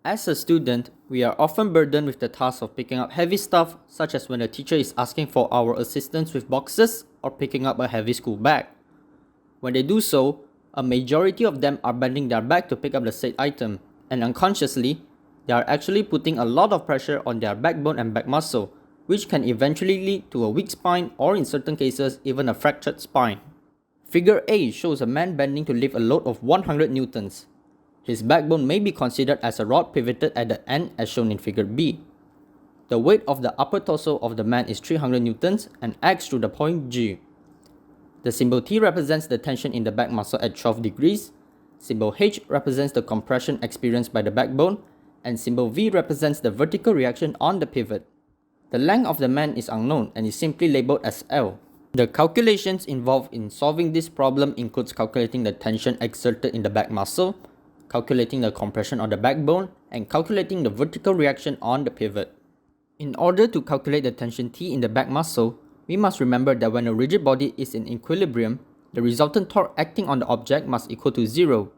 As a student, we are often burdened with the task of picking up heavy stuff, such as when a teacher is asking for our assistance with boxes or picking up a heavy school bag. When they do so, a majority of them are bending their back to pick up the said item, and unconsciously, they are actually putting a lot of pressure on their backbone and back muscle, which can eventually lead to a weak spine or in certain cases even a fractured spine. Figure A shows a man bending to lift a load of 100 newtons. His backbone may be considered as a rod pivoted at the end as shown in figure B. The weight of the upper torso of the man is 300 newtons and acts through the point G. The symbol T represents the tension in the back muscle at 12 degrees, symbol H represents the compression experienced by the backbone, and symbol V represents the vertical reaction on the pivot. The length of the man is unknown and is simply labeled as L. The calculations involved in solving this problem includes calculating the tension exerted in the back muscle, calculating the compression of the backbone, and calculating the vertical reaction on the pivot. In order to calculate the tension T in the back muscle, we must remember that when a rigid body is in equilibrium, the resultant torque acting on the object must equal to 0.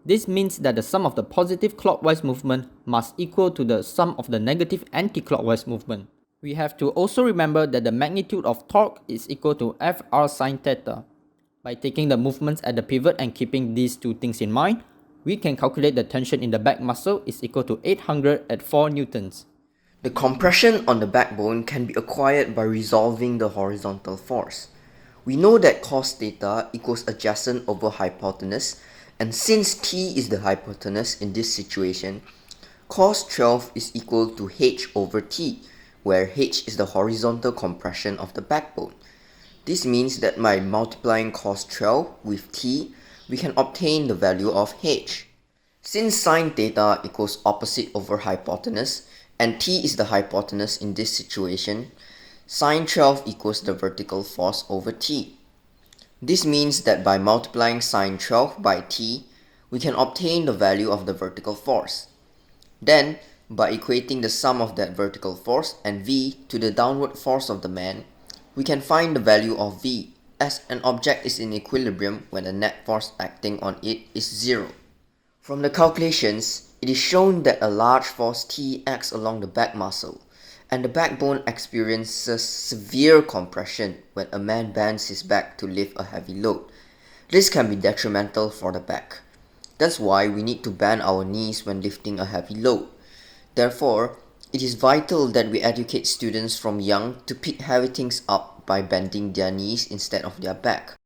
This means that the sum of the positive clockwise movement must equal to the sum of the negative anti-clockwise movement. We have to also remember that the magnitude of torque is equal to Fr sin theta. By taking the movements at the pivot and keeping these two things in mind, we can calculate the tension in the back muscle is equal to 800 at 4 newtons. The compression on the backbone can be acquired by resolving the horizontal force. We know that cos theta equals adjacent over hypotenuse, and since T is the hypotenuse in this situation, cos 12 is equal to H over T, where H is the horizontal compression of the backbone. This means that by multiplying cos 12 with T, we can obtain the value of H. Since sin theta equals opposite over hypotenuse, and T is the hypotenuse in this situation, sin 12 equals the vertical force over T. This means that by multiplying sin 12 by T, we can obtain the value of the vertical force. Then, by equating the sum of that vertical force and V to the downward force of the man, we can find the value of V, as an object is in equilibrium when the net force acting on it is 0. From the calculations, it is shown that a large force T acts along the back muscle, and the backbone experiences severe compression when a man bends his back to lift a heavy load. This can be detrimental for the back. That's why we need to bend our knees when lifting a heavy load. Therefore, it is vital that we educate students from young to pick heavy things up by bending their knees instead of their back.